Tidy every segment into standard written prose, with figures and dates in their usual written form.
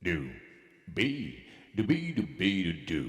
do, be, do, be, do, be, do.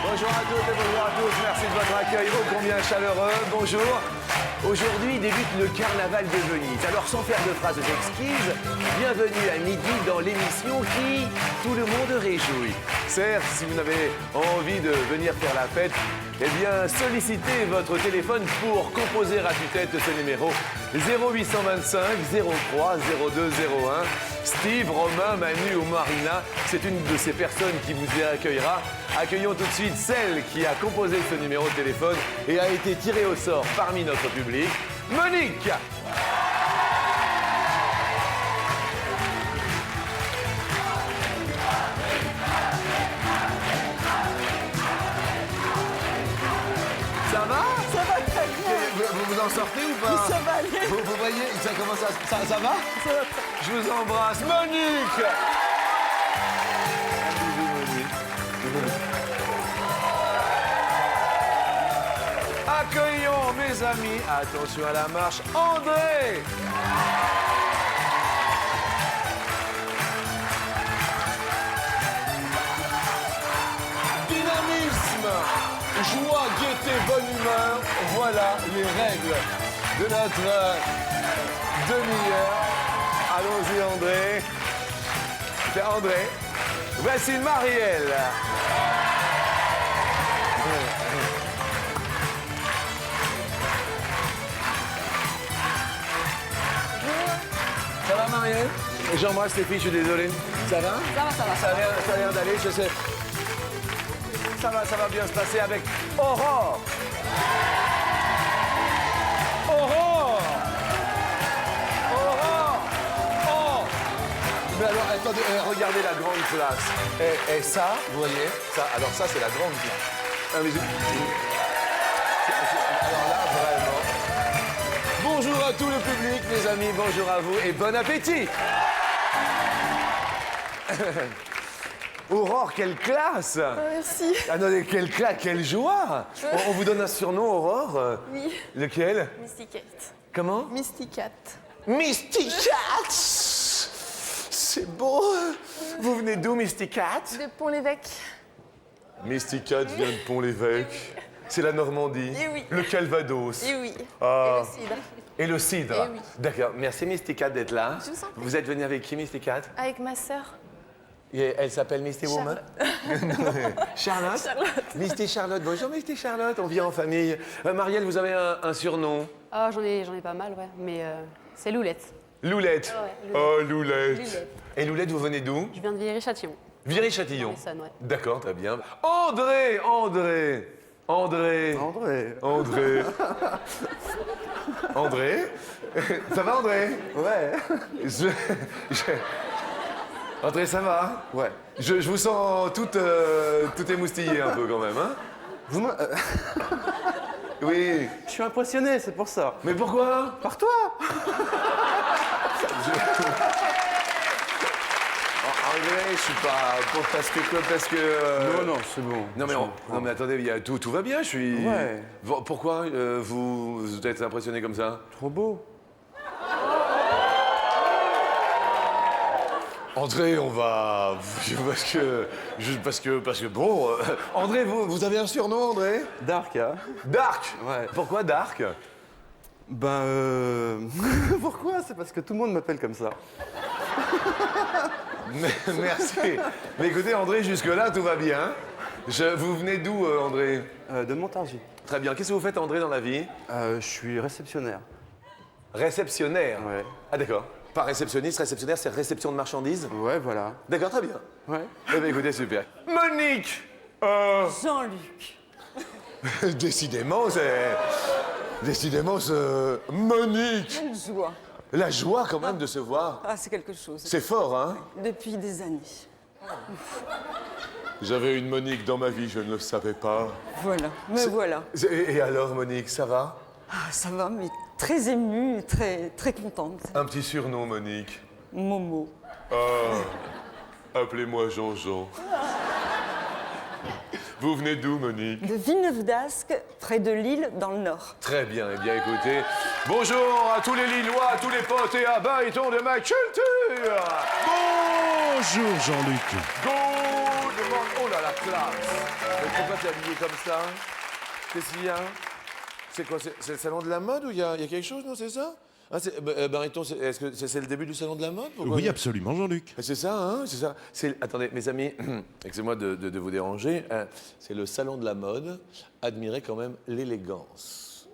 Bonjour à toutes et bonjour à tous, merci de votre accueil ô combien chaleureux. Bonjour. Aujourd'hui débute le carnaval de Venise. Alors sans faire de phrases exquises, bienvenue à midi dans l'émission qui tout le monde réjouit. Certes, si vous avez envie de venir faire la fête, eh bien sollicitez votre téléphone pour composer à tue-tête ce numéro 0825 03 0201. Steve, Romain, Manu ou Marina, c'est une de ces personnes qui vous accueillera. Accueillons tout de suite celle qui a composé ce numéro de téléphone et a été tirée au sort parmi notre public, Monique. Ça va? Ça va très bien. Vous vous en sortez ou pas? Ça va aller. Vous voyez, ça commence à... Ça va? Ça va très bien. Je vous embrasse, Monique. Un bisou, Monique. Accueillons mes amis, attention à la marche, André. Dynamisme, joie, gaieté, bonne humeur, voilà les règles de notre demi-heure. Allons-y, André. C'est André. Voici Marielle. Ça va, Marielle? J'embrasse les filles, je suis désolé. Ça va? Ça a l'air d'aller, je sais. Ça va bien se passer avec Aurore. Aurore! Aurore! Oh! Mais alors, attendez, regardez la grande place. Et ça, vous voyez, ça, alors ça, c'est la grande place. Ah, mais alors là, vraiment. Bonjour à tout le public, mes amis, bonjour à vous et bon appétit! Aurore, quelle classe! Merci. Ah non, mais quelle classe, quelle joie! On vous donne un surnom, Aurore? Oui. Lequel? Mysticat. Comment? Mysticat. Mysticat! C'est beau! Vous venez d'où, Mysticat? De Pont-l'Évêque. Mysticat vient de Pont-l'Évêque. C'est la Normandie. Eh oui. Le Calvados. Et oui. Ah. Et le cidre. Et le cidre. Eh oui. D'accord. Merci, Mysticat, d'être là. Je vous en prie. Vous êtes venu avec qui, Mysticat? Avec ma sœur. Et elle s'appelle Misty Woman? Charlotte. Charlotte. Misty Charlotte. Bonjour, Misty Charlotte. On vient en famille. Marielle, vous avez un surnom? Ah, j'en ai pas mal, ouais. Mais c'est Loulette. Loulette. Ouais, Loulette. Oh, Loulette. Loulette. Et Loulette, vous venez d'où? Je viens de Viry-Châtillon. Viry-Châtillon. Dans l'Essonne, ouais. D'accord, très bien. André. André. Ça va, André? Ouais. André, ça va? Ouais. Je vous sens tout émoustillé un peu quand même, hein? Vous me... Oui. Je suis impressionné, c'est pour ça. Mais pourquoi? Par toi. André, je suis pas... Parce que... Non, c'est bon. Non mais attendez, tout va bien, je suis... Ouais. Pourquoi vous êtes impressionné comme ça? Trop beau. André, on va... Parce que bon... André, vous avez un surnom, André? Dark, hein? Dark. Ouais. Pourquoi Dark? Ben, Pourquoi? C'est parce que tout le monde m'appelle comme ça. Merci. Mais écoutez, André, jusque-là, tout va bien. Vous venez d'où, André? De Montargis. Très bien. Qu'est-ce que vous faites, André, dans la vie? Je suis réceptionnaire. Réceptionnaire? Ouais. Ah, d'accord. Pas réceptionniste, réceptionnaire, c'est réception de marchandises? Ouais, voilà. D'accord, très bien. Ouais. Eh bien, écoutez, super. Monique! Jean-Luc. Décidément, c'est... Décidément, c'est... Monique! Quelle joie. La joie, quand même, de se voir. Ah, c'est quelque chose. C'est fort, hein? Depuis des années. J'avais une Monique dans ma vie, je ne le savais pas. Voilà, me voilà. Et alors, Monique, ça va? Ah, ça va, mais très émue, très, très contente. Un petit surnom, Monique. Momo. Appelez-moi Jean-Jean. Vous venez d'où, Monique? De Villeneuve-d'Ascq, près de Lille, dans le Nord. Très bien, eh bien écoutez, bonjour à tous les Lillois, à tous les potes et à Baïton de ma culture. Bonjour Jean-Luc. Good morning. Oh là la classe. Mais pourquoi t'es habillé comme ça? Qu'est-ce qu'il y a? C'est quoi? C'est le salon de la mode ou il y a quelque chose, non? C'est ça? Ah, Baryton, est-ce que c'est le début du salon de la mode? Pourquoi Oui, absolument Jean-Luc. C'est ça, hein? C'est ça. Attendez, mes amis, excusez-moi de vous déranger. C'est le salon de la mode. Admirez quand même l'élégance.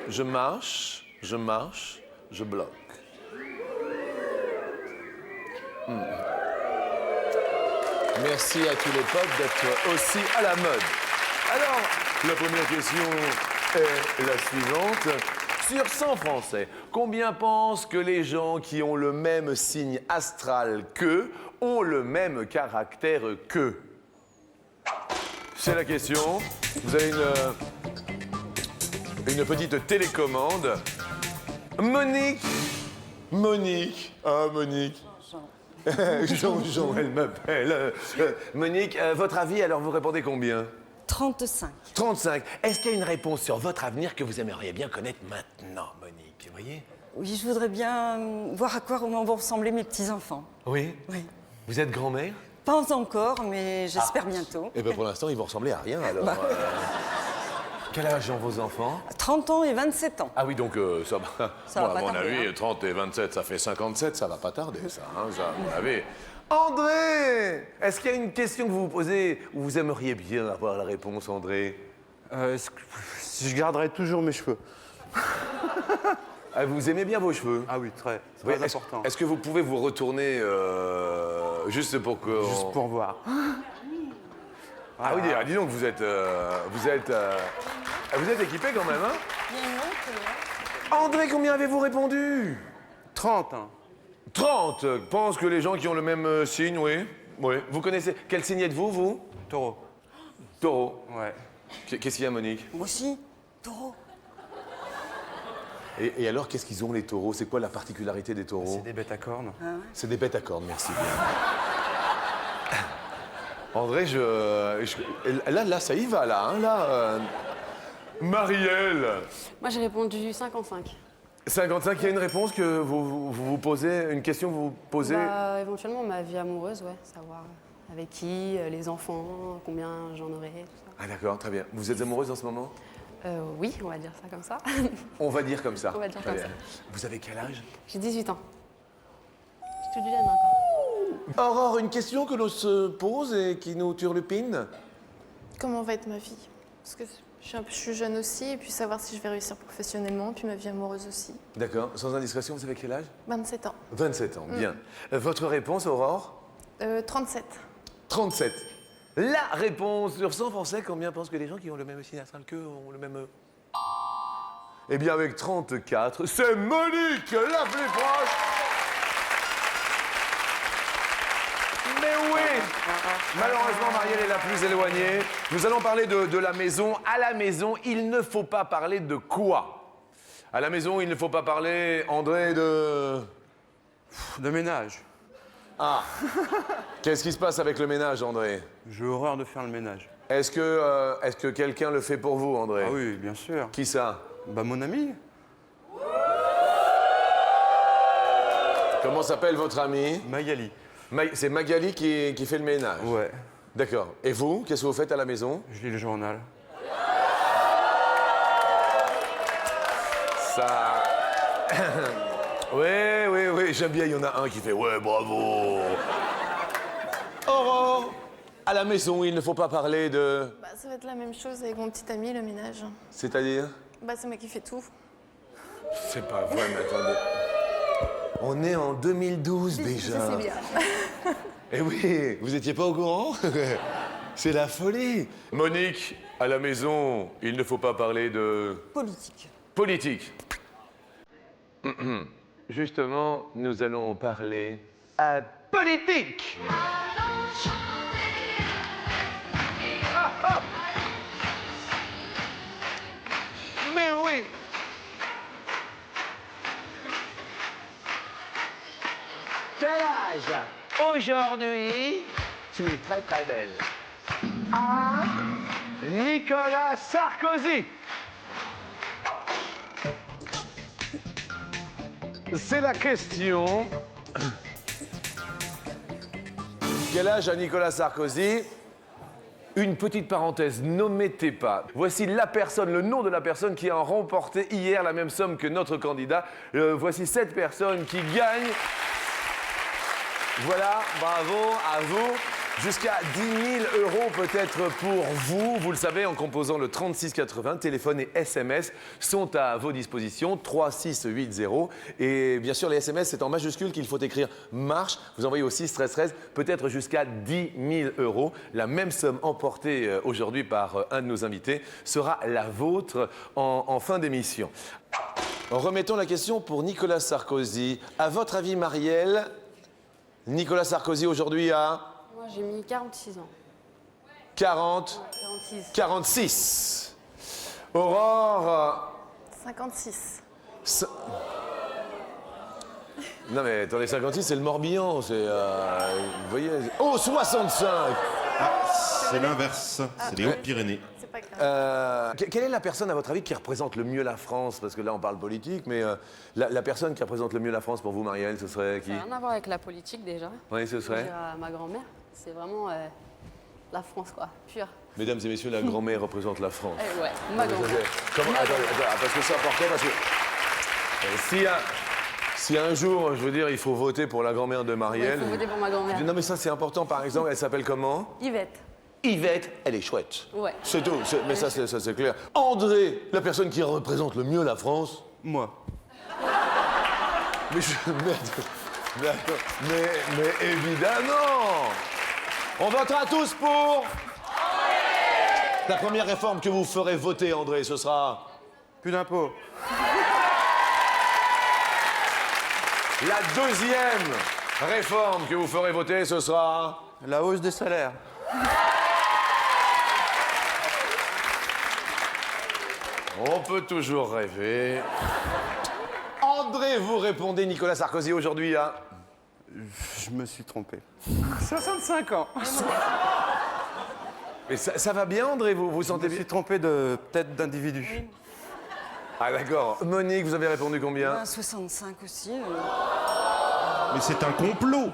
Je marche, je bloque. Merci à tous les potes d'être aussi à la mode. Alors, la première question est la suivante. Sur 100 Français, combien pensent que les gens qui ont le même signe astral qu'eux ont le même caractère qu'eux? C'est la question. Vous avez une petite télécommande. Monique. Ah, Monique. Jean, elle m'appelle. Monique, votre avis, alors vous répondez combien? 35. 35. Est-ce qu'il y a une réponse sur votre avenir que vous aimeriez bien connaître maintenant, Monique? Vous voyez? Oui, je voudrais bien voir à quoi vont ressembler mes petits-enfants. Oui? Oui. Vous êtes grand-mère? Pas encore, mais j'espère bientôt. Eh bien, pour l'instant, ils vont ressembler à rien, alors. Quel âge ont vos enfants? 30 ans et 27 ans. Ah oui, donc ça va. Ça va Bon, pas à mon tarder, avis, hein. 30 et 27, ça fait 57, ça va pas tarder, ça. Hein, ça, à mon avis. André! Est-ce qu'il y a une question que vous vous posez où vous aimeriez bien avoir la réponse, André? Si je garderais toujours mes cheveux. Ah, vous aimez bien vos cheveux? Ah oui, très. C'est Oui, très important. Est-ce que vous pouvez vous retourner juste pour que... Juste pour voir. Ah oui, dis donc, vous êtes équipé quand même, hein? André, combien avez-vous répondu? 30, hein. 30. Pense que les gens qui ont le même signe, oui. Oui. Vous connaissez... Quel signe êtes-vous, vous? Taureau. Taureau. Ouais. Qu'est-ce qu'il y a, Monique? Moi aussi, taureau. Et alors, qu'est-ce qu'ils ont, les taureaux? C'est quoi la particularité des taureaux? C'est des bêtes à cornes. C'est des bêtes à cornes, merci bien. André, là, ça y va, là, hein, là. Marielle. Moi, j'ai répondu 55. 55, il y a une réponse que vous posez, une question que vous posez? Bah, éventuellement, ma vie amoureuse, ouais. Savoir avec qui, les enfants, combien j'en aurai, tout ça. Ah d'accord, très bien. Vous êtes amoureuse en ce moment? Oui, on va dire ça comme ça. On va dire comme ça. On va dire Très comme bien. ça. Vous avez quel âge? J'ai 18 ans. Je suis toute jeune encore. Aurore, une question que l'on se pose et qui nous turlupine. Comment va être ma vie? Parce que je suis jeune aussi, et puis savoir si je vais réussir professionnellement, puis ma vie amoureuse aussi. D'accord. Sans indiscrétion, vous avez quel âge? 27 ans. 27 ans, bien. Votre réponse, Aurore? 37. 37. La réponse sur 100 Français, combien pensent que les gens qui ont le même signe astral qu'eux ont le même... Eh bien, avec 34, c'est Monique, la plus proche. Mais oui, malheureusement, Marielle est la plus éloignée. Nous allons parler de la maison. À la maison, il ne faut pas parler de quoi? À la maison, il ne faut pas parler, André, de... De ménage. Ah. Qu'est-ce qui se passe avec le ménage, André? J'ai horreur de faire le ménage. Est-ce que quelqu'un le fait pour vous, André? Ah oui, bien sûr. Qui ça? Bah, mon ami. Comment s'appelle votre ami? Magali. C'est Magali qui fait le ménage? Ouais. D'accord. Et vous, qu'est-ce que vous faites à la maison? Je lis le journal. Ça... Oui, j'aime bien, il y en a un qui fait « Ouais, bravo !» Aurore, à la maison, il ne faut pas parler de... Bah, ça va être la même chose avec mon petit ami, le ménage. C'est-à-dire? Bah, c'est moi qui fais tout. C'est pas vrai, mais attendez. On est en 2012 déjà. Je sais bien. Eh oui, vous étiez pas au courant? C'est la folie. Monique, à la maison, il ne faut pas parler de Politique. politique. Justement, nous allons parler à politique. Mais oui. Quel âge? Aujourd'hui, tu es très très belle. Nicolas Sarkozy. C'est la question. Quel âge a Nicolas Sarkozy? Une petite parenthèse, n'omettez pas. Voici la personne, le nom de la personne qui a remporté hier la même somme que notre candidat. Voici cette personne qui gagne. Voilà, bravo à vous. Jusqu'à 10 000 € peut-être pour vous. Vous le savez, en composant le 3680, téléphone et SMS sont à vos dispositions, 3680. Et bien sûr, les SMS, c'est en majuscule qu'il faut écrire marche. Vous envoyez au 6 13 13, peut-être jusqu'à 10 000 €. La même somme emportée aujourd'hui par un de nos invités sera la vôtre en fin d'émission. Remettons la question pour Nicolas Sarkozy. À votre avis, Marielle, Nicolas Sarkozy aujourd'hui a... Moi, j'ai mis 46 ans. 40, 46. 46. Aurore... 56. Non mais attendez, 56 c'est le Morbihan, c'est... vous voyez... Oh, 65. C'est l'inverse, c'est les Hautes-Pyrénées. C'est pas grave. Quelle est la personne, à votre avis, qui représente le mieux la France? Parce que là, on parle politique, mais la personne qui représente le mieux la France pour vous, Marielle, ce serait qui? Ça n'a rien à voir avec la politique déjà. Oui, ce Je serait... dirais à ma grand-mère. C'est vraiment la France, quoi, pure. Mesdames et messieurs, la grand-mère représente la France. Eh ouais, ma grand-mère. Comment... Attends, parce que c'est important, parce que... Si un jour, je veux dire, il faut voter pour la grand-mère de Ouais, Marielle... il faut voter pour ma grand-mère. Non mais ça, c'est important. Par exemple, elle s'appelle comment? Yvette. Yvette, elle est chouette. Ouais. C'est tout, mais ça c'est clair. André, la personne qui représente le mieux la France. Moi. Mais évidemment. On votera tous pour. La première réforme que vous ferez voter, André, ce sera... Plus d'impôts. La deuxième réforme que vous ferez voter, ce sera... La hausse des salaires. On peut toujours rêver. André, vous répondez Nicolas Sarkozy aujourd'hui à... Je me suis trompé. 65 ans. Mais ça va bien, André, vous vous Je sentez me bien? suis trompé de tête d'individu. Ah d'accord. Monique, vous avez répondu combien? 65 aussi. Mais c'est un complot.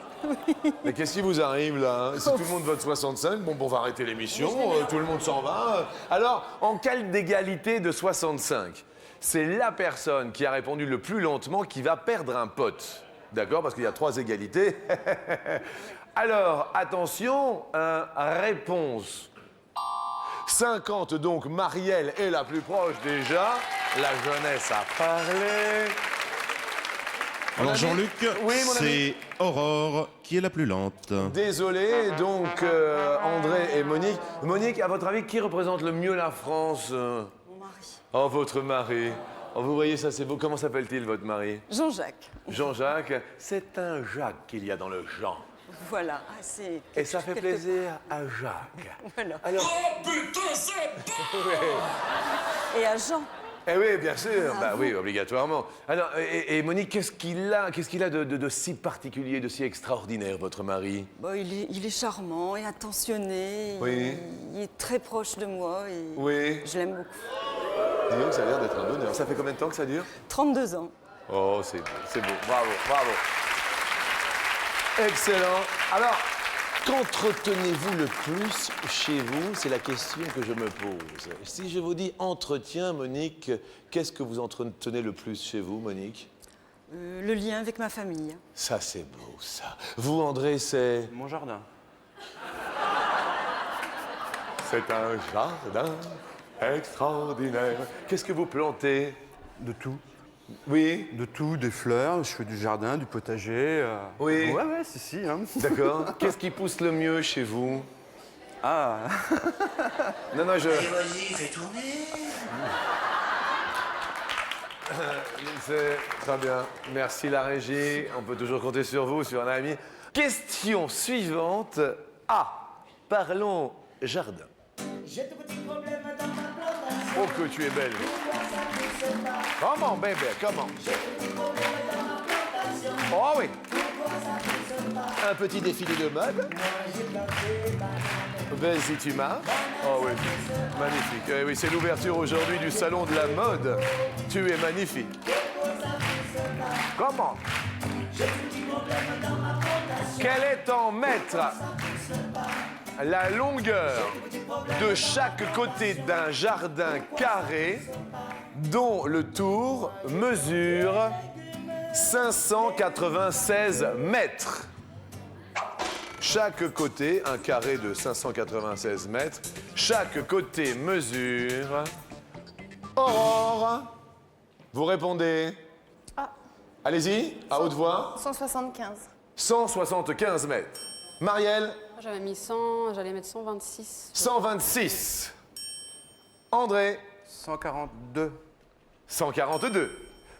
Mais qu'est-ce qui vous arrive là, hein? Si tout le monde vote 65, bon, on va arrêter l'émission, tout le monde s'en va. Alors, en cas d'égalité de 65, c'est la personne qui a répondu le plus lentement qui va perdre un pote. D'accord? Parce qu'il y a 3 égalités. Alors, attention, réponse 50, donc Marielle est la plus proche déjà. La jeunesse a parlé. Mon Alors ami- Jean-Luc, Oui, mon ami. c'est Aurore qui est la plus lente. Désolé, donc André et Monique. Monique, à votre avis, qui représente le mieux la France? Mon mari. Oh, votre mari. Oh, vous voyez, ça c'est beau. Comment s'appelle-t-il, votre mari? Jean-Jacques. Jean-Jacques. C'est un Jacques qu'il y a dans le Jean. Voilà. Ah, c'est... Et ça fait plaisir à Jacques. Voilà. Alors... Et à Jean. Eh oui, bien sûr. Bah oui, obligatoirement. Alors, et Monique, qu'est-ce qu'il a de si particulier, de si extraordinaire, votre mari? Bon, il est charmant et attentionné. Oui. Il est très proche de moi et Oui. je l'aime beaucoup. Dis donc, ça a l'air d'être un bonheur. Ça fait combien de temps que ça dure? 32 ans. Oh, c'est beau, c'est beau. Bravo, bravo. Excellent. Alors, qu'entretenez-vous le plus chez vous? C'est la question que je me pose. Si je vous dis entretien, Monique, qu'est-ce que vous entretenez le plus chez vous, Monique? Le lien avec ma famille. Ça, c'est beau, ça. Vous, André, c'est... Mon jardin. C'est un jardin extraordinaire. Qu'est-ce que vous plantez? De tout. Oui, De tout, des fleurs, je fais du jardin, du potager. Oui. Ouais, si, hein. d'accord. Qu'est-ce qui pousse le mieux chez vous? Ah. Non, non, je... Vas-y, fais tourner. C'est très bien. Merci la régie. On peut toujours compter sur vous, sur un ami. Question suivante. A. Parlons jardin. Oh, que tu es belle. Comment, bébé, comment? Oh oui. Un petit défilé de mode. Ben, si tu marches. Oh oui, magnifique. Eh oui, c'est l'ouverture aujourd'hui du salon de la mode. Tu es magnifique. Comment? Quel est en mètres la longueur de chaque côté d'un jardin carré dont le tour mesure 596 mètres? Chaque côté, un carré de 596 mètres, chaque côté mesure... Aurore, vous répondez? Ah. Allez-y, à haute voix. 175. 175 mètres. Marielle? J'avais mis 100, j'allais mettre 126. 126. André? 142. 142.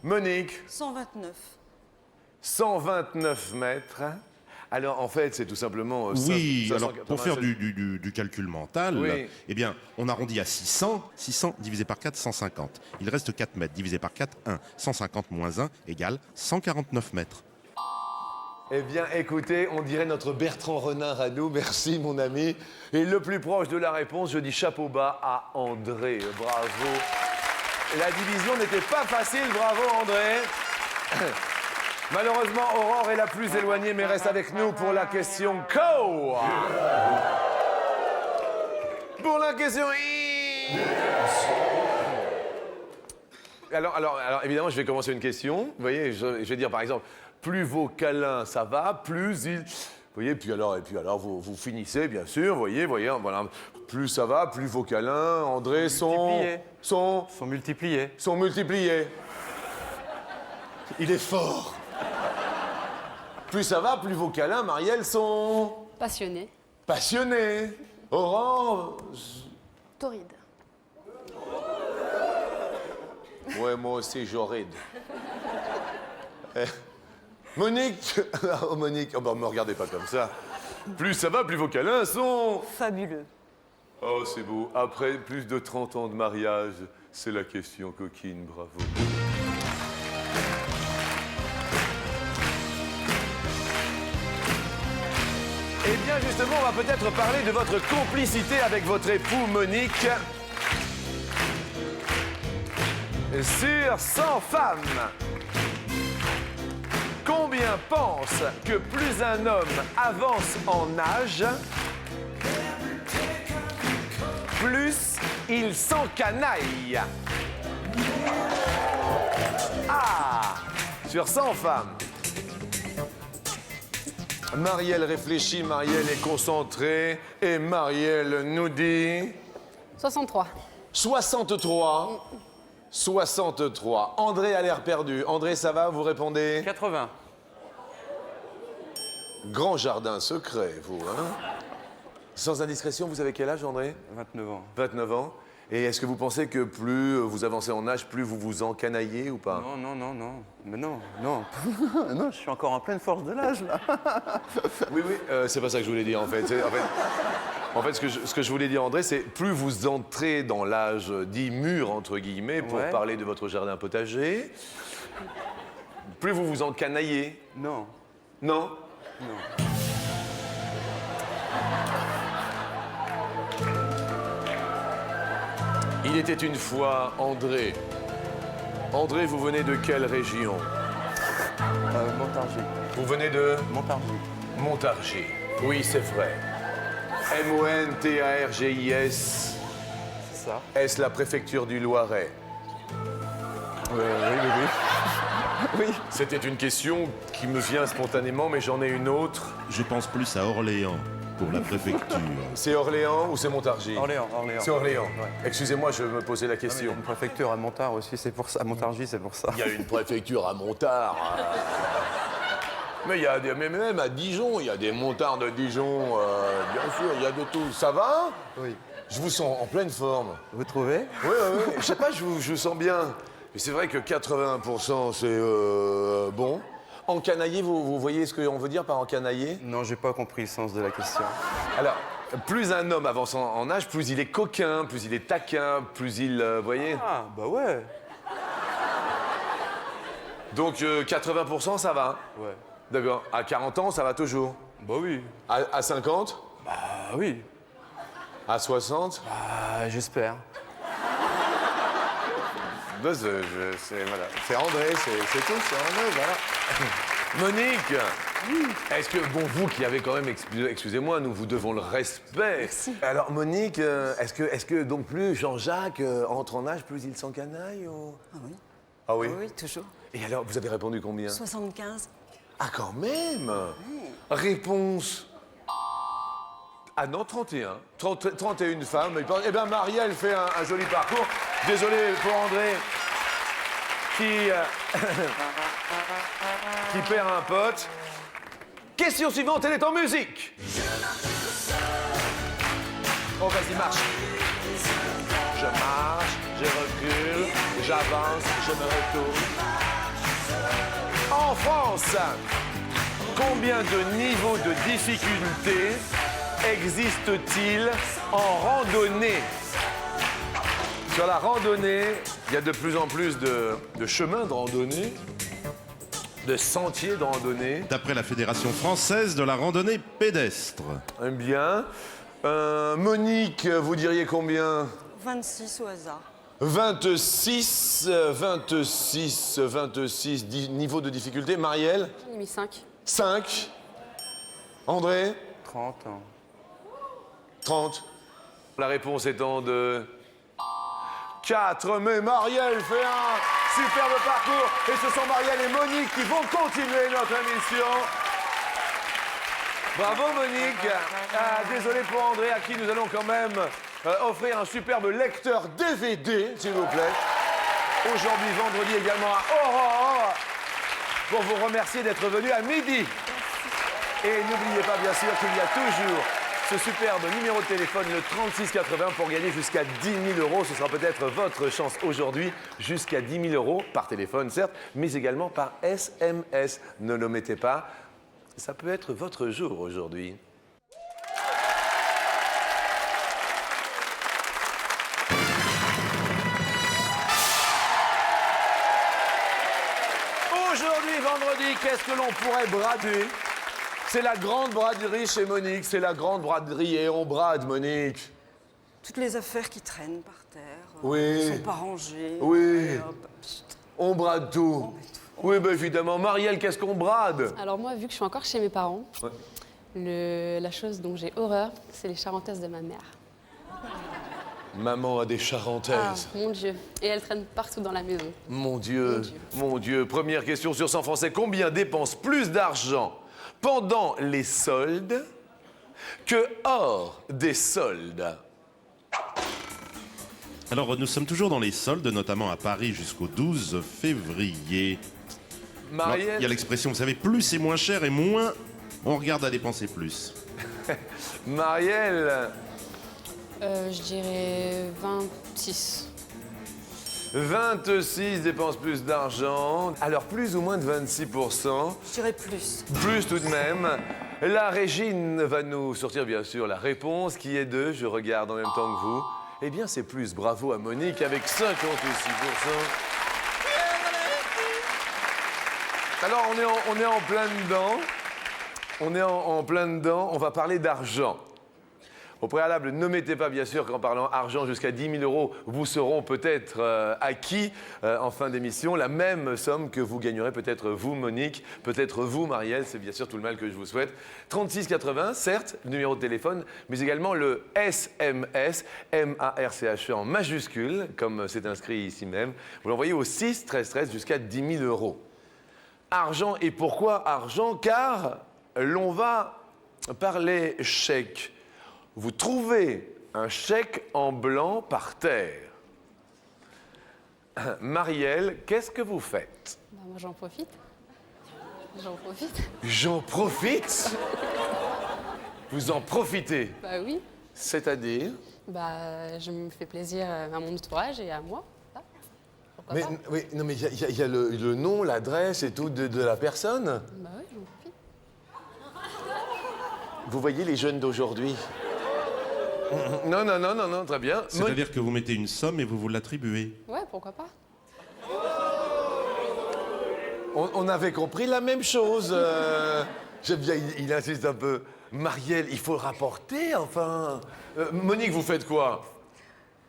Monique? 129. 129 mètres. Alors, en fait, c'est tout simplement... Oui, 596. alors pour faire du calcul mental, Oui. eh bien, on arrondit à 600. 600 divisé par 4, 150. Il reste 4 mètres. Divisé par 4, 1. 150 moins 1 égale 149 mètres. Eh bien, écoutez, on dirait notre Bertrand Renard à nous. Merci, mon ami. Et le plus proche de la réponse, je dis chapeau bas à André. Bravo. La division n'était pas facile. Bravo, André. Malheureusement, Aurore est la plus éloignée, mais reste avec nous pour la question Co. Pour la question I. Alors, évidemment, je vais commencer une question. Vous voyez, je vais dire, par exemple, plus vos câlins, ça va, plus il... Vous voyez, puis alors, vous finissez, bien sûr, vous voyez, voilà. Plus ça va, plus vos câlins, André, sont multipliés. sont multipliés. Il est fort. Plus ça va, plus vos câlins, Marielle, sont Passionné. passionnés. Orange. Torride. Ouais, moi aussi, j'aurais. Monique. Oh, Monique. Oh, bah, me regardez pas comme ça. Plus ça va, plus vos câlins sont... Fabuleux. Oh, c'est beau. Après plus de 30 ans de mariage, c'est la question coquine. Bravo. Eh bien, justement, on va peut-être parler de votre complicité avec votre époux Monique. Sur 100 femmes, combien pensent que plus un homme avance en âge, plus il s'encanaille? Ah! Sur 100 femmes. Marielle réfléchit, Marielle est concentrée, et Marielle nous dit... 63. 63. 63. André a l'air perdu. André, ça va, vous répondez? 80. Grand jardin secret, vous, hein? Sans indiscrétion, vous avez quel âge, André? 29 ans. 29 ans. Et est-ce que vous pensez que plus vous avancez en âge, plus vous vous encanaillez ou pas? Non. Mais non. Non, je suis encore en pleine force de l'âge, là. Oui, c'est pas ça que je voulais dire, en fait. En fait, ce que je voulais dire, André, c'est plus vous entrez dans l'âge dit mûr, entre guillemets, pour Ouais. parler de votre jardin potager, plus vous vous encanaillez. Non. Non? Non. Il était une fois André. André, vous venez de quelle région? Montargis. Vous venez de Montargis. Montargis. Oui, c'est vrai. M-O-N-T-A-R-G-I-S. C'est ça. Est-ce la préfecture du Loiret? Oui. Oui. C'était une question qui me vient spontanément, mais j'en ai une autre. Je pense plus à Orléans pour la préfecture. C'est Orléans ou c'est Montargis? Orléans. C'est Orléans. Ouais. Excusez-moi, je me posais la Il y a question. une préfecture à Montard aussi, c'est pour ça. À Montargis, c'est pour ça. Il y a une préfecture à Montard. Mais il y a des, mais même à Dijon, il y a des montards de Dijon, bien sûr, il y a de tout. Ça va? Oui. Je vous sens en pleine forme. Vous trouvez? Oui, oui, oui. Je sais pas, je vous sens bien. Mais c'est vrai que 80%, c'est bon. Encanaillé, vous voyez ce qu'on veut dire par encanaillé? Non, j'ai pas compris le sens de la question. Alors, plus un homme avance en âge, plus il est coquin, plus il est taquin, plus il... vous voyez? Ah, bah ouais. Donc 80%, ça va. Ouais. D'accord. À 40 ans, ça va toujours. Bah oui. À 50? Ah oui. À 60? Ah, j'espère. Ben, voilà. C'est André, c'est tout, c'est André, voilà. Monique, est-ce que, bon, vous qui avez quand même, excusez-moi, nous vous devons le respect. Merci. Alors, Monique, est-ce que donc plus Jean-Jacques entre en âge, plus il s'encanaille ou... Ah oui. Ah oui? Oui, toujours. Et alors, vous avez répondu combien? 75. Ah, quand même! Réponse. Ah non, 31. 31 femmes. Eh bien, Marielle fait un joli parcours. Désolé pour André qui perd un pote. Question suivante, elle est en musique. Oh, vas-y, marche. Je marche, je recule, j'avance, je me retourne. En France, combien de niveaux de difficulté existe-t-il en randonnée? Sur la randonnée, il y a de plus en plus de chemins de randonnée, de sentiers de randonnée. D'après la Fédération française de la randonnée pédestre. Bien. Monique, vous diriez combien? 26 au hasard. 26 niveaux de difficulté. Marielle? J'ai mis 5. 5. André? 30 ans. 30. La réponse étant de 4. Mais Marielle fait un superbe parcours. Et ce sont Marielle et Monique qui vont continuer notre émission. Bravo Monique. Désolé pour André, à qui nous allons quand même offrir un superbe lecteur DVD, s'il vous plaît. Aujourd'hui, vendredi également à Aurore, pour vous remercier d'être venu à midi. Et n'oubliez pas, bien sûr, qu'il y a toujours ce superbe numéro de téléphone, le 3680, pour gagner jusqu'à 10 000 €. Ce sera peut-être votre chance aujourd'hui, jusqu'à 10 000 € par téléphone, certes, mais également par SMS. Ne l'omettez pas, ça peut être votre jour aujourd'hui. Aujourd'hui, vendredi, qu'est-ce que l'on pourrait brader? C'est la grande braderie chez Monique, c'est la grande braderie et on brade, Monique. Toutes les affaires qui traînent par terre. Oui. Sont pas rangées. Oui. Et hop, pssst. On brade tout. Oui, ben évidemment. Marielle, qu'est-ce qu'on brade? Alors moi, vu que je suis encore chez mes parents, Ouais. la chose dont j'ai horreur, c'est les charentaises de ma mère. Maman a des charentaises. Mon Dieu. Et elles traînent partout dans la maison. Mon Dieu, Mon Dieu. mon Dieu. Première question sur 100 Français. Combien dépense plus d'argent pendant les soldes que hors des soldes? Alors, nous sommes toujours dans les soldes, notamment à Paris jusqu'au 12 février. Alors, il y a Marielle, l'expression, vous savez, plus c'est moins cher et moins on regarde à dépenser plus. Marielle, Je dirais 26. 26 dépense plus d'argent. Alors plus ou moins de 26%. Je dirais plus. Plus tout de même. La Régine va nous sortir bien sûr la réponse qui est de, je regarde en même temps que vous, eh bien c'est plus. Bravo à Monique avec 56%. Alors on est en plein dedans. On est en plein dedans. On va parler d'argent. Au préalable, ne mettez pas bien sûr qu'en parlant argent jusqu'à 10 000 €, vous seront peut-être acquis en fin d'émission la même somme que vous gagnerez peut-être vous, Monique, peut-être vous, Marielle, c'est bien sûr tout le mal que je vous souhaite. 3680, certes, le numéro de téléphone, mais également le SMS, M-A-R-C-H-E en majuscule, comme c'est inscrit ici même. Vous l'envoyez au 6 13 13 jusqu'à 10 000 €. Argent, et pourquoi argent? Car l'on va parler chèque. Vous trouvez un chèque en blanc par terre. Marielle, qu'est-ce que vous faites? Bah, moi, j'en profite. J'en profite. J'en profite. Vous en profitez. Bah oui. C'est-à-dire? Bah, je me fais plaisir à mon entourage et à moi. Ça. Pourquoi Mais pas? oui, non, mais il y a le nom, l'adresse et tout de la personne. Bah oui, j'en profite. Vous voyez les jeunes d'aujourd'hui? Non, non, non, non, non, très bien. C'est-à-dire que vous mettez une somme et vous l'attribuez. Ouais, pourquoi pas? On avait compris la même chose. J'aime bien, il insiste un peu. Marielle, il faut le rapporter, enfin. Monique, vous faites quoi?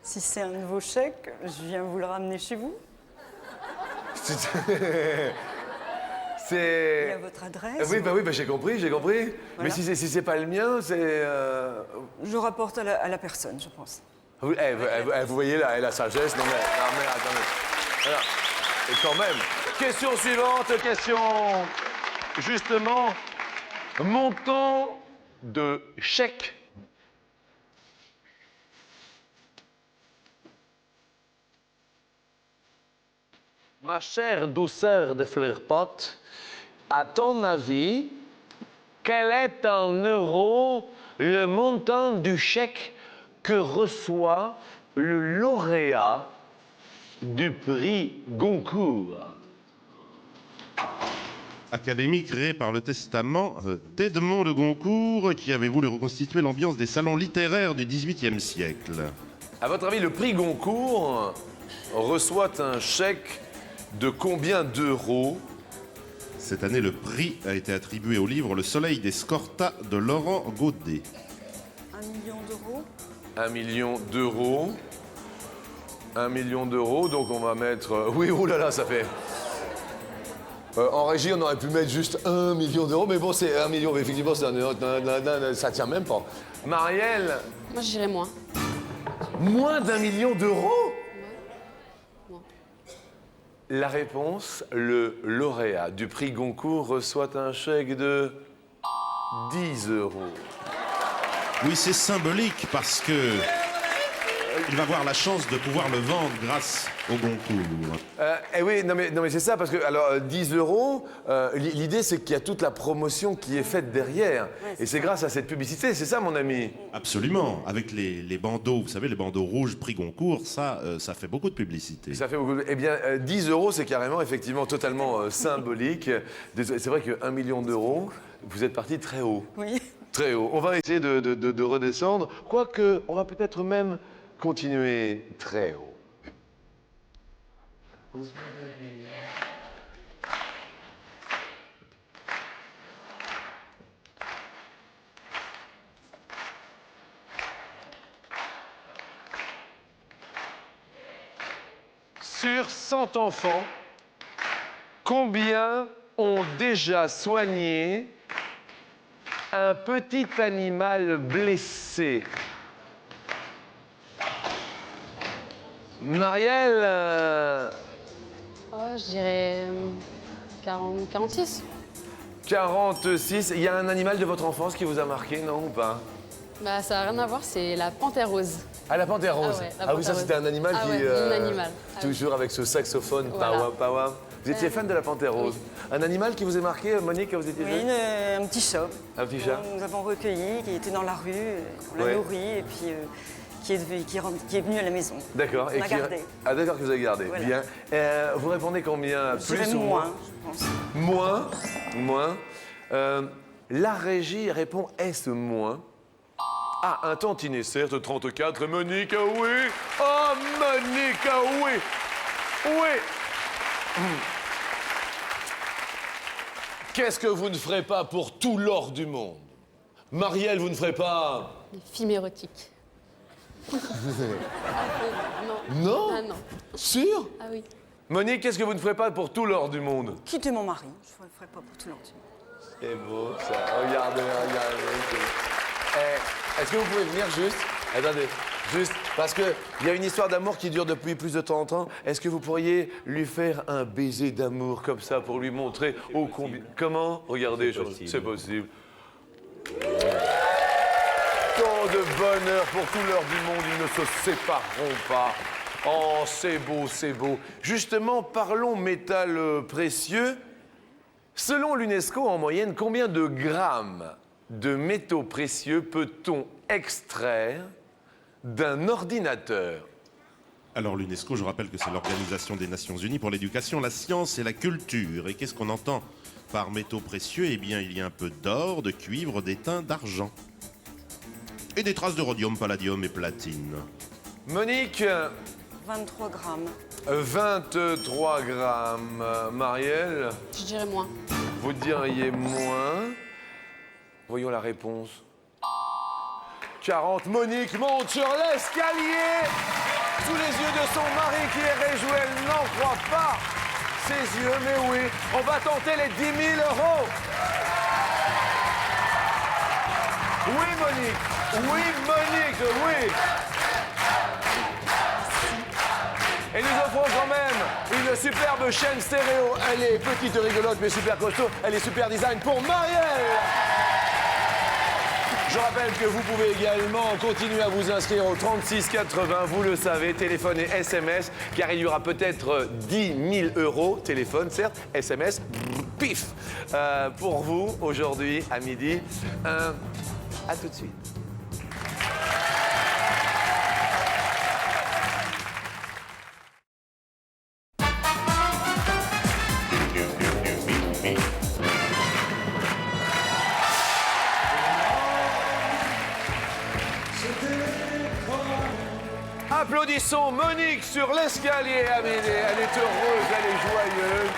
Si c'est un nouveau chèque, je viens vous le ramener chez vous. Il y C'est... a votre adresse. Oui, bah, j'ai compris, j'ai compris. Voilà. Mais si c'est pas le mien, c'est... Je rapporte à la personne, je pense. Vous, vous voyez là, la sagesse. Non mais attendez. Voilà. Et quand même. Question suivante, question... Justement, montant de chèque. Ma chère douceur de fleur-pote, à ton avis, quel est en euros le montant du chèque que reçoit le lauréat du prix Goncourt? Académie créée par le testament d'Edmond de Goncourt, qui avait voulu reconstituer l'ambiance des salons littéraires du XVIIIe siècle. À votre avis, le prix Goncourt reçoit un chèque de combien d'euros? Cette année, le prix a été attribué au livre Le Soleil des Scortas de Laurent Godet. 1 million d'euros. 1 million d'euros. 1 million d'euros, donc on va mettre... oui, oh là là, ça fait... en régie, on aurait pu mettre juste 1 million d'euros, mais bon, c'est 1 million, mais effectivement, ça tient même pas. Marielle, Moi, j'irais moins. moins d'1 million d'euros? Moins. La réponse, le lauréat du prix Goncourt reçoit un chèque de 10 euros. Oui, c'est symbolique parce que il va avoir la chance de pouvoir le vendre grâce au Goncourt. Eh oui, non mais c'est ça, parce que, alors, 10 euros, l'idée c'est qu'il y a toute la promotion qui est faite derrière. Et c'est grâce à cette publicité, c'est ça, mon ami? Absolument. Avec les bandeaux, vous savez, les bandeaux rouges prix Goncourt, ça fait beaucoup de publicité. Ça fait beaucoup. Eh bien, 10 euros, c'est carrément, effectivement, totalement symbolique. C'est vrai que 1 million d'euros, vous êtes parti très haut. Oui. Très haut. On va essayer de redescendre, quoique, on va peut-être même continuer très haut. Sur 100 enfants, combien ont déjà soigné un petit animal blessé? Marielle, Oh, je dirais 46. 46. Il y a un animal de votre enfance qui vous a marqué, non ou pas? Bah, ça n'a rien à voir, c'est la panthère rose. Ah, la panthère rose. Ah ouais, la Ah oui, ça panthère c'était rose. un animal Ah qui... ouais, un animal. Ah oui. toujours avec ce saxophone, Voilà. pawa, pawa. Vous étiez fan de la panthère rose. Un animal qui vous a marqué, Monique, quand vous étiez Oui, jeune? un petit chat. Un petit chat? Nous avons recueilli, qui était dans la rue, on l'a Ouais. nourri et puis qui est venu à la maison. D'accord. On a gardé. Ah d'accord, que vous avez gardé. Voilà. Bien. Vous répondez combien? Je dirais Plus ou moins, je pense. Moins? Moins. La régie répond est-ce moins? Ah, un tantinet, certes, 34. Monique, oui. Oh, Monique, oui. Oui. Qu'est-ce que vous ne ferez pas pour tout l'or du monde? Marielle, vous ne ferez pas... Les films érotiques. Non. Non? Ah non. Sûr? Ah oui. Monique, qu'est-ce que vous ne ferez pas pour tout l'or du monde? Quitter mon mari, je ne le ferai pas pour tout l'entier. C'est beau, ça. Regardez. Est-ce que vous pouvez venir juste? Attendez, juste, parce qu'il y a une histoire d'amour qui dure depuis plus de 30 ans. Est-ce que vous pourriez lui faire un baiser d'amour comme ça pour lui montrer ô combien... Comment? Regardez, c'est possible. Tant de bonheur pour tout l'heure du monde, ils ne se sépareront pas. Oh, c'est beau, c'est beau. Justement, parlons métal précieux. Selon l'UNESCO, en moyenne, combien de grammes de métaux précieux peut-on extraire d'un ordinateur? Alors l'UNESCO, je rappelle que c'est l'Organisation des Nations Unies pour l'éducation, la science et la culture. Et qu'est-ce qu'on entend par métaux précieux? Eh bien, il y a un peu d'or, de cuivre, d'étain, d'argent. Et des traces de rhodium, palladium et platine. Monique, 23 grammes. 23 grammes. Marielle, Je dirais moins. vous diriez moins. Voyons la réponse. 40. Monique monte sur l'escalier sous les yeux de son mari qui est réjoui. Elle n'en croit pas ses yeux, mais oui. On va tenter les 10 000 euros. Oui, Monique. Oui, Monique, oui. Et nous offrons quand même une superbe chaîne stéréo. Elle est petite, rigolote, mais super costaud. Elle est super design pour Marielle. Je rappelle que vous pouvez également continuer à vous inscrire au 36 80, vous le savez, téléphone et SMS, car il y aura peut-être 10 000 euros, téléphone certes, SMS, pif, pour vous aujourd'hui à midi. À tout de suite. Applaudissons Monique sur l'escalier à midi. Elle est heureuse, elle est joyeuse.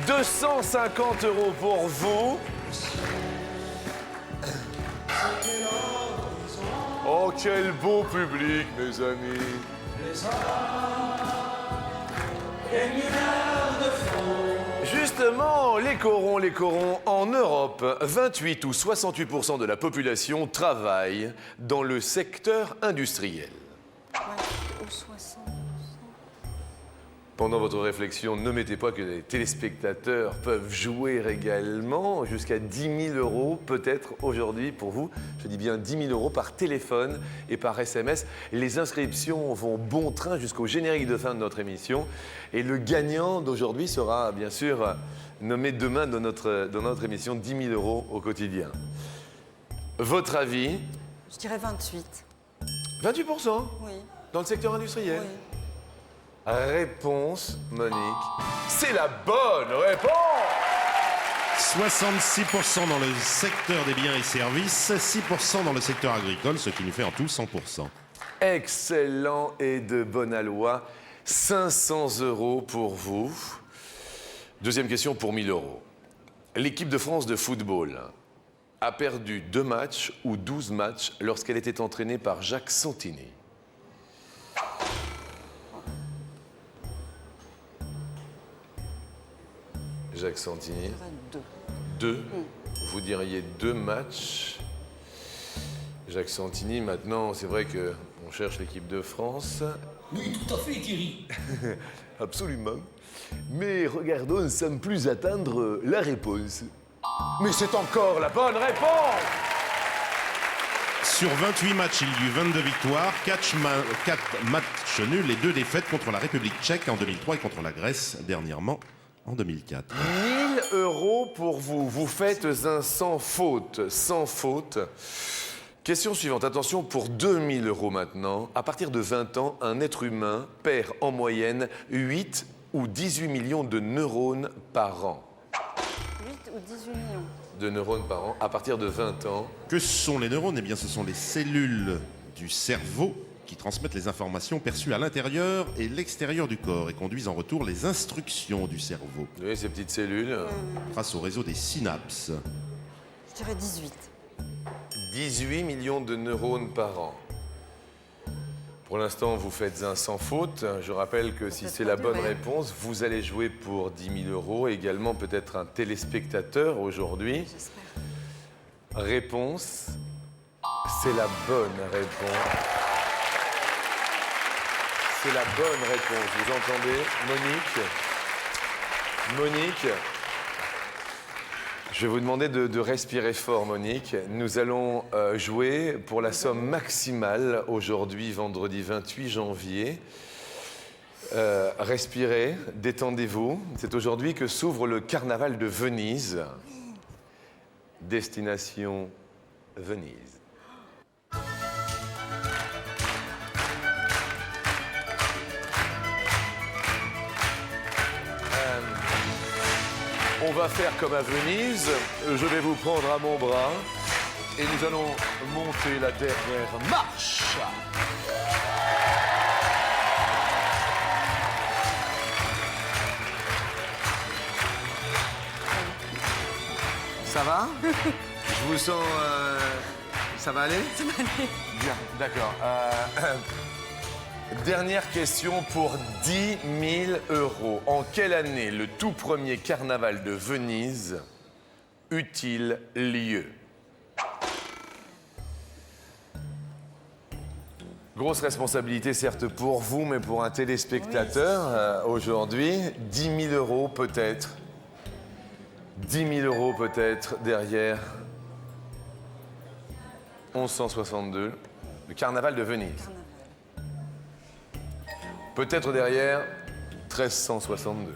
250 euros pour vous. Oh, quel beau public, mes amis. Justement, les corons, en Europe, 28 ou 68% de la population travaille dans le secteur industriel. Ouais, ou 60. Pendant votre réflexion, ne mettez pas que les téléspectateurs peuvent jouer également jusqu'à 10 000 euros, peut-être aujourd'hui pour vous. Je dis bien 10 000 euros par téléphone et par SMS. Les inscriptions vont bon train jusqu'au générique de fin de notre émission. Et le gagnant d'aujourd'hui sera bien sûr nommé demain dans notre émission 10 000 euros au quotidien. Votre avis? Je dirais 28. 28% Oui. dans le secteur industriel. Oui. Réponse, Monique. C'est la bonne réponse! 66% dans le secteur des biens et services, 6% dans le secteur agricole, ce qui nous fait en tout 100%. Excellent et de bonne aloi. 500 euros pour vous. Deuxième question pour 1000 euros. L'équipe de France de football a perdu 2 matchs ou 12 matchs lorsqu'elle était entraînée par Jacques Santini. Jacques Santini. Je dirais 2. 2. Vous diriez 2 matchs. Jacques Santini, maintenant, c'est vrai qu'on cherche l'équipe de France. Oui, tout à fait, Thierry. Absolument. Mais regardons sans plus attendre la réponse. Mais c'est encore la bonne réponse! Sur 28 matchs, il y eut 22 victoires, 4 matchs nuls et 2 défaites contre la République tchèque en 2003 et contre la Grèce dernièrement en 2004. 1 000 euros pour vous. Vous faites un sans faute. Sans faute. Question suivante. Attention, pour 2 000 euros maintenant. À partir de 20 ans, un être humain perd en moyenne 8 ou 18 millions de neurones par an. 8 ou 18 millions. De neurones par an, à partir de 20 ans. Que sont les neurones? Eh bien, ce sont les cellules du cerveau qui transmettent les informations perçues à l'intérieur et l'extérieur du corps et conduisent en retour les instructions du cerveau Vous voyez ces petites cellules? grâce au réseau des synapses. Je dirais 18. 18 millions de neurones par an. Pour l'instant, vous faites un sans faute. Je rappelle que si c'est la bonne réponse, vous allez jouer pour 10 000 euros. Également, peut-être un téléspectateur aujourd'hui. J'espère. Réponse, c'est la bonne réponse. C'est la bonne réponse. Vous entendez, Monique? Monique, je vais vous demander de respirer fort, Monique. Nous allons jouer pour la somme maximale aujourd'hui, vendredi 28 janvier. Respirez, détendez-vous. C'est aujourd'hui que s'ouvre le carnaval de Venise. Destination Venise. On va faire comme à Venise. Je vais vous prendre à mon bras et nous allons monter la dernière marche. Ça va? Je vous sens... Ça va aller? Ça va aller. Bien, d'accord. Dernière question pour 10 000 €. En quelle année le tout premier carnaval de Venise eut-il lieu? Grosse responsabilité, certes, pour vous, mais pour un téléspectateur aujourd'hui. 10 000 € peut-être. 10 000 € peut-être derrière 1162, le carnaval de Venise. Peut-être derrière 1362.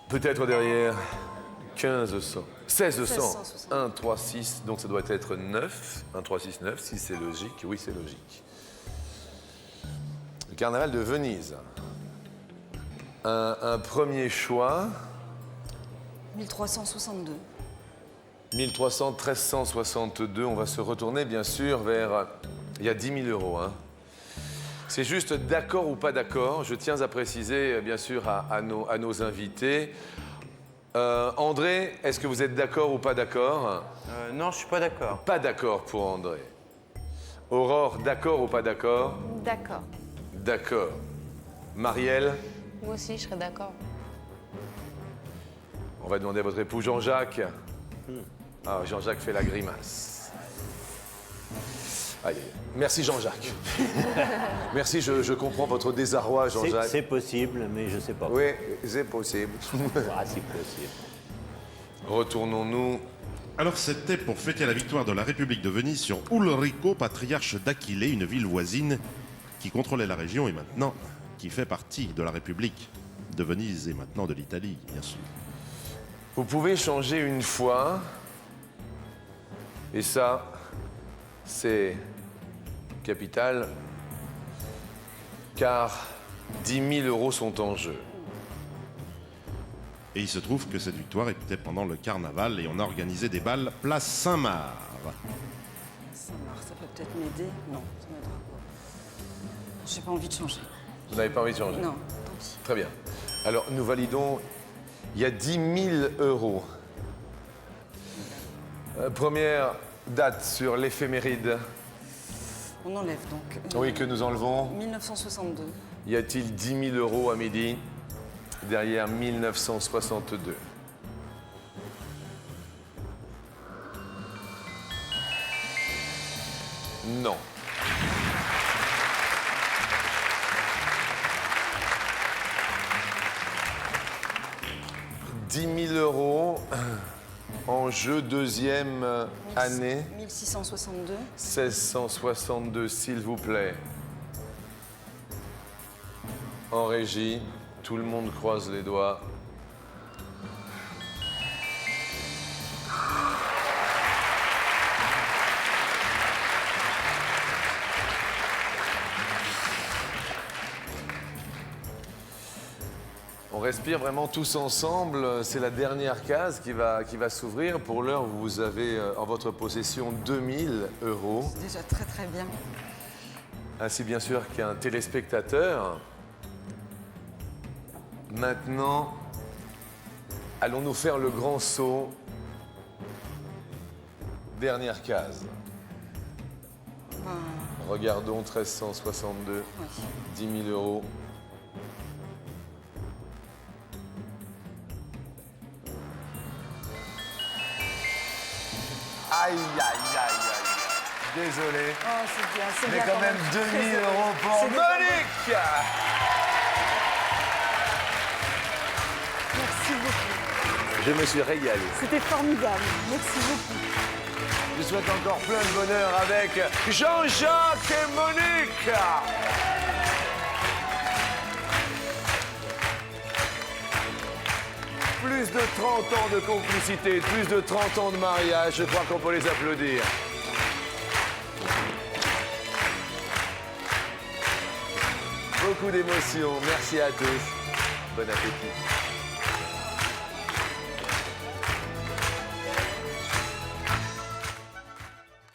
Peut-être derrière 1500. 1600. 1, 3, 6, donc ça doit être 9. 1, 3, 6, 9, si c'est logique. Oui, c'est logique. Le carnaval de Venise. Un premier choix. 1362. 1362, on va se retourner bien sûr vers... Il y a 10 000 €. Hein. C'est juste d'accord ou pas d'accord. Je tiens à préciser bien sûr à nos invités. André, est-ce que vous êtes d'accord ou pas d'accord? Non, je suis pas d'accord. Pas d'accord pour André. Aurore, d'accord ou pas d'accord? D'accord. D'accord. Marielle? Moi aussi, je serais d'accord. On va demander à votre époux Jean-Jacques. Ah, Jean-Jacques fait la grimace. Aïe, aïe. Merci Jean-Jacques. Merci, je comprends votre désarroi, Jean-Jacques. C'est possible, mais je sais pas. Oui, c'est possible. Ah, c'est possible. Retournons-nous. Alors c'était pour fêter la victoire de la République de Venise sur Ulrico, patriarche d'Aquilée, une ville voisine qui contrôlait la région et maintenant qui fait partie de la République de Venise et maintenant de l'Italie, bien sûr. Vous pouvez changer une fois. Et ça, c'est capital. Car 10 000 € sont en jeu. Et il se trouve que cette victoire était pendant le carnaval et on a organisé des balles place Saint-Marc. Ça marche, ça peut peut-être m'aider. Non, ça m'aidera pas. J'ai pas envie de changer. Vous n'avez pas envie de changer? Non, tant pis. Très bien. Alors, nous validons. Il y a 10 000 €. Première date sur l'éphéméride. On enlève donc. Oui, que nous enlevons. 1962. Y a-t-il 10 000 € à midi? Derrière 1962. Non. « 10 000 € en jeu, deuxième année. 1662. 1662, s'il vous plaît. En régie, tout le monde croise les doigts. On respire vraiment tous ensemble. C'est la dernière case qui va s'ouvrir. Pour l'heure, vous avez en votre possession 2 000 €. C'est déjà très très bien. Ainsi bien sûr qu'un téléspectateur. Maintenant, allons-nous faire le grand saut? Dernière case. Regardons 1362, Oui. 10 000 €. Aïe, aïe, aïe, aïe, aïe. Désolé. Oh, c'est bien, c'est Mais bien. quand même 2 000 € pour C'est déjà Monique. Merci beaucoup. Je me suis régalé. C'était formidable. Merci beaucoup. Je souhaite encore plein de bonheur avec Jean-Jacques et Monique. Plus de 30 ans de complicité, plus de 30 ans de mariage, je crois qu'on peut les applaudir. Beaucoup d'émotions, merci à tous. Bon appétit.